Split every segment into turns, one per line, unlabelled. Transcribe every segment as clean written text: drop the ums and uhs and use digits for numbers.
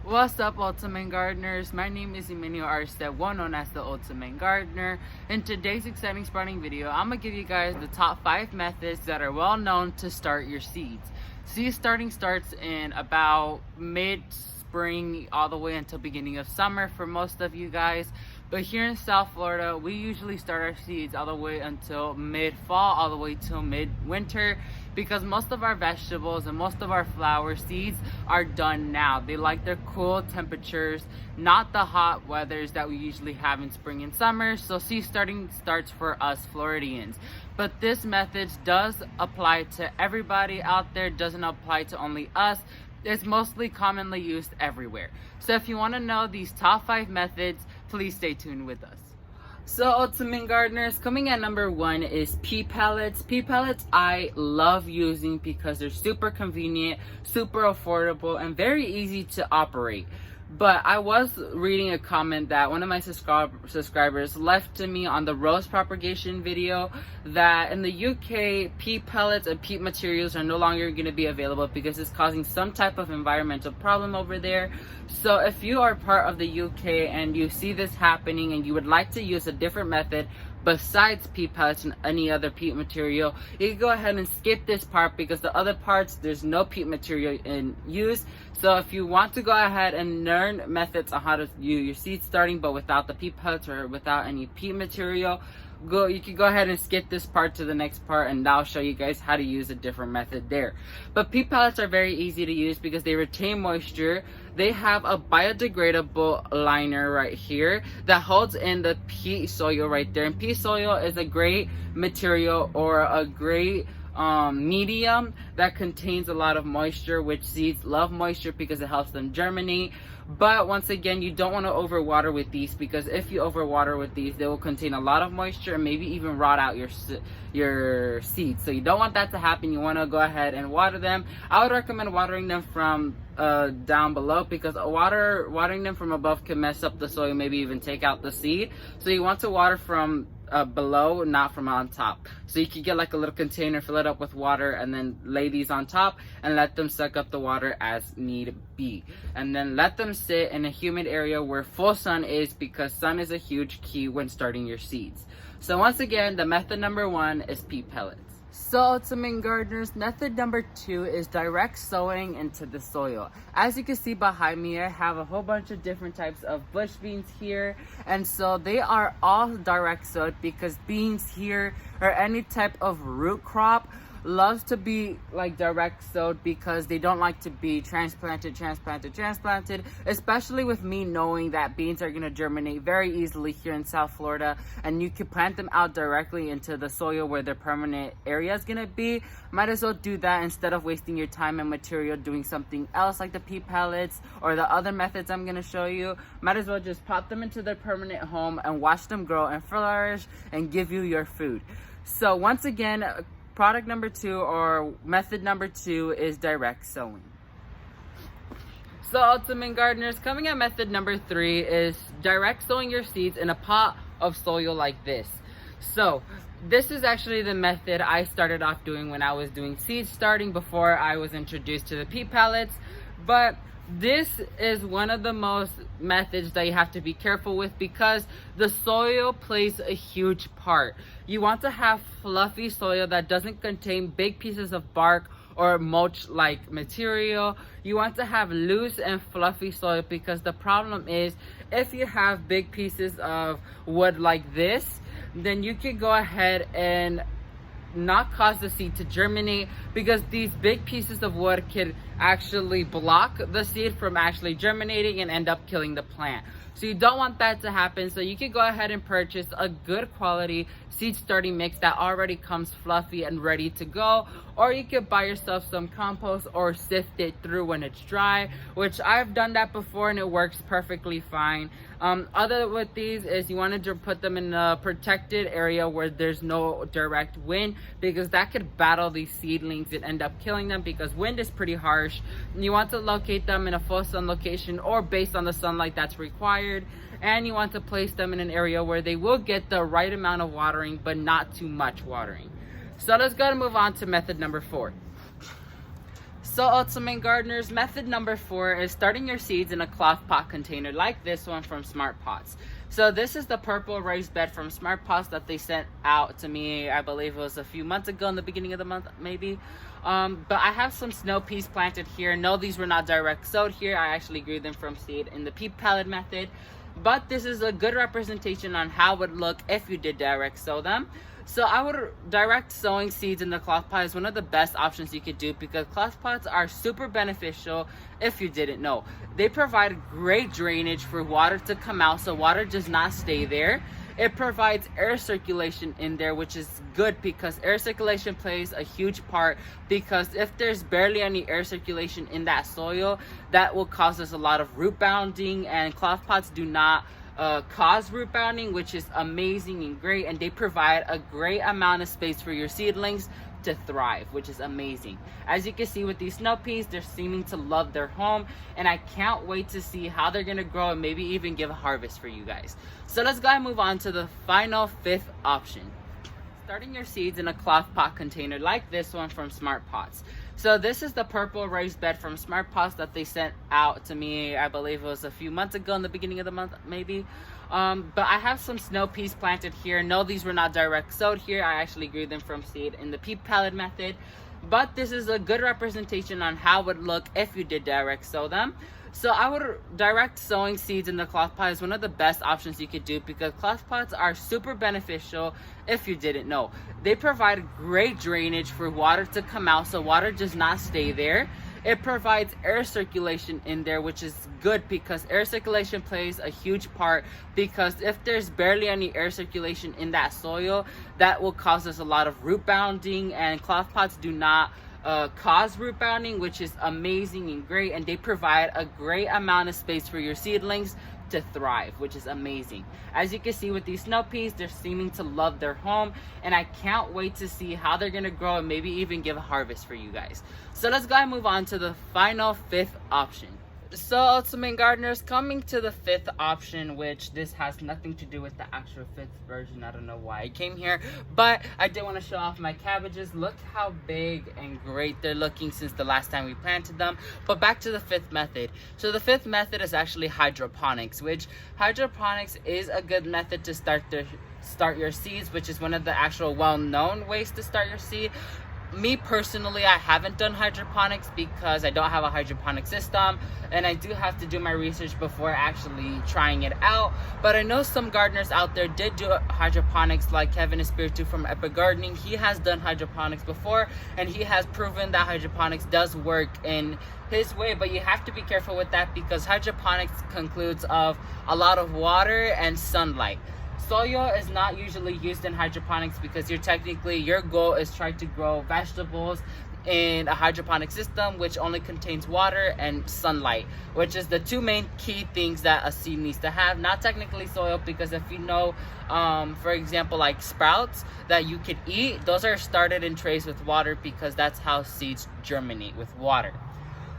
What's up, Ultimate Gardeners? My name is Emmanuel Arstead, one known as the Ultimate Gardener. In today's exciting sprouting video, I'm going to give you guys the top 5 methods that are well known to start your seeds. Seed starting starts in about mid-spring all the way until beginning of summer for most of you guys. But here in South Florida, we usually start our seeds all the way until mid-fall, all the way till mid-winter, because most of our vegetables and most of our flower seeds are done now. They like their cool temperatures, not the hot weathers that we usually have in spring and summer. So seed starting starts for us Floridians. But this method does apply to everybody out there, doesn't apply to only us. It's mostly commonly used everywhere. So if you want to know these top 5 methods, please stay tuned with us. So Ultimate Gardeners, coming at number 1 is Peat Pellets. Peat Pellets I love using because they're super convenient, super affordable, and very easy to operate. But I was reading a comment that one of my subscribers left to me on the rose propagation video that in the UK, peat pellets and peat materials are no longer going to be available because it's causing some type of environmental problem over there. So if you are part of the UK and you see this happening and you would like to use a different method besides peat pellets and any other peat material, you can go ahead and skip this part because the other parts there's no peat material in use. So if you want to go ahead and learn methods on how to do your seed starting but without the peat pellets or without any peat material, you can go ahead and skip this part to the next part, and I'll show you guys how to use a different method there. But peat pellets are very easy to use because they retain moisture. They have a biodegradable liner right here that holds in the peat soil right there, and peat soil is a great material or a great medium that contains a lot of moisture, which seeds love moisture because it helps them germinate. But once again, you don't want to overwater with these, because if you overwater with these, they will contain a lot of moisture and maybe even rot out your seeds. So you don't want that to happen. You want to go ahead and water them. I would recommend watering them from down below, because watering them from above can mess up the soil, maybe even take out the seed. So you want to water from below, not from on top. So you can get like a little container, fill it up with water, and then lay these on top and let them suck up the water as need be. And then let them sit in a humid area where full sun is, because sun is a huge key when starting your seeds. So once again, the method number 1 is peat pellets. So Ultimate Gardeners, method number 2 is direct sowing into the soil. As you can see behind me, I have a whole bunch of different types of bush beans here, and so they are all direct sowed because beans here or any type of root crop loves to be like direct sowed because they don't like to be transplanted, especially with me knowing that beans are going to germinate very easily here in South Florida, and you can plant them out directly into the soil where their permanent area is going to be. Might as well do that instead of wasting your time and material doing something else like the peat pellets or the other methods I'm going to show you. Might as well just pop them into their permanent home and watch them grow and flourish and give you your food. So once again, product number 2 or method number 2 is direct sowing. So Ultimate Gardeners, coming at method number 3 is direct sowing your seeds in a pot of soil like this. So this is actually the method I started off doing when I was doing seed starting before I was introduced to the peat pellets. But this is one of the most methods that you have to be careful with because the soil plays a huge part. You want to have fluffy soil that doesn't contain big pieces of bark or mulch like material. You want to have loose and fluffy soil because the problem is if you have big pieces of wood like this, then you can go ahead and not cause the seed to germinate, because these big pieces of wood can actually block the seed from actually germinating and end up killing the plant. So you don't want that to happen. So you can go ahead and purchase a good quality seed starting mix that already comes fluffy and ready to go, or you can buy yourself some compost or sift it through when it's dry, which I've done that before and it works perfectly fine. Other with these is you want to put them in a protected area where there's no direct wind, because that could battle these seedlings and end up killing them because wind is pretty harsh. You want to locate them in a full sun location or based on the sunlight that's required, and you want to place them in an area where they will get the right amount of watering but not too much watering. So let's go and move on to method number 4. So ultimate gardeners, method number 4 is starting your seeds in a cloth pot container like this one from Smart Pots. So this is the purple raised bed from Smart Pots that they sent out to me, I believe it was a few months ago in the beginning of the month maybe. But I have some snow peas planted here. No, these were not direct sowed here. I actually grew them from seed in the peat pellet method. But this is a good representation on how it would look if you did direct sow them. So I would direct sowing seeds in the cloth pot is one of the best options you could do because cloth pots are super beneficial if you didn't know. They provide great drainage for water to come out so water does not stay there. It provides air circulation in there, which is good because air circulation plays a huge part, because if there's barely any air circulation in that soil, that will cause us a lot of root bounding, and cloth pots do not cause root bounding, which is amazing and great, and they provide a great amount of space for your seedlings to thrive, which is amazing. As you can see with these snow peas, they're seeming to love their home, and I can't wait to see how they're gonna grow and maybe even give a harvest for you guys. So let's go ahead and move on to the final 5th option. Starting your seeds in a cloth pot container like this one from Smart Pots. So this is the purple raised bed from Smart Pots that they sent out to me, I believe it was a few months ago in the beginning of the month maybe. But I have some snow peas planted here. No, these were not direct sowed here. I actually grew them from seed in the peat pellet method. But this is a good representation on how it would look if you did direct sow them. So I would direct sowing seeds in the cloth pot is one of the best options you could do because cloth pots are super beneficial if you didn't know. They provide great drainage for water to come out so water does not stay there. It provides air circulation in there, which is good because air circulation plays a huge part, because if there's barely any air circulation in that soil, that will cause us a lot of root bounding, and cloth pots do not cause root bounding, which is amazing and great, and they provide a great amount of space for your seedlings to thrive, which is amazing. As you can see with these snow peas, they're seeming to love their home, and I can't wait to see how they're gonna grow and maybe even give a harvest for you guys. So let's go ahead and move on to the final 5th option. So ultimate gardeners, coming to the 5th option, which this has nothing to do with the actual 5th version. I don't know why I came here, but I did want to show off my cabbages. Look how big and great they're looking since the last time we planted them. But back to the 5th method. So the 5th method is actually hydroponics, which hydroponics is a good method to start your seeds, which is one of the actual well-known ways to start your seed. Me personally, I haven't done hydroponics because I don't have a hydroponic system, and I do have to do my research before actually trying it out. But I know some gardeners out there did do hydroponics, like Kevin Espiritu from Epic Gardening. He has done hydroponics before, and he has proven that hydroponics does work in his way. But you have to be careful with that because hydroponics concludes of a lot of water and sunlight. Soil is not usually used in hydroponics because your goal is trying to grow vegetables in a hydroponic system, which only contains water and sunlight, which is the 2 main key things that a seed needs to have. Not technically soil, because if you know, for example, like sprouts that you could eat, those are started in trays with water because that's how seeds germinate, with water.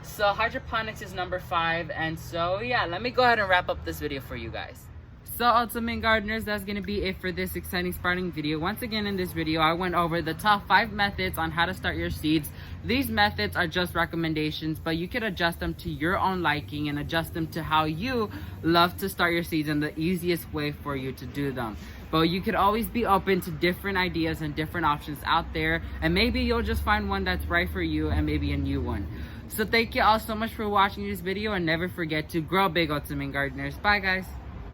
So hydroponics is number 5, and so yeah, let me go ahead and wrap up this video for you guys. So ultimate gardeners, that's going to be it for this exciting sprouting video. Once again, in this video, I went over the top 5 methods on how to start your seeds. These methods are just recommendations, but you could adjust them to your own liking and adjust them to how you love to start your seeds and the easiest way for you to do them. But you could always be open to different ideas and different options out there, and maybe you'll just find one that's right for you and maybe a new one. So thank you all so much for watching this video, and never forget to grow big, ultimate gardeners. Bye guys.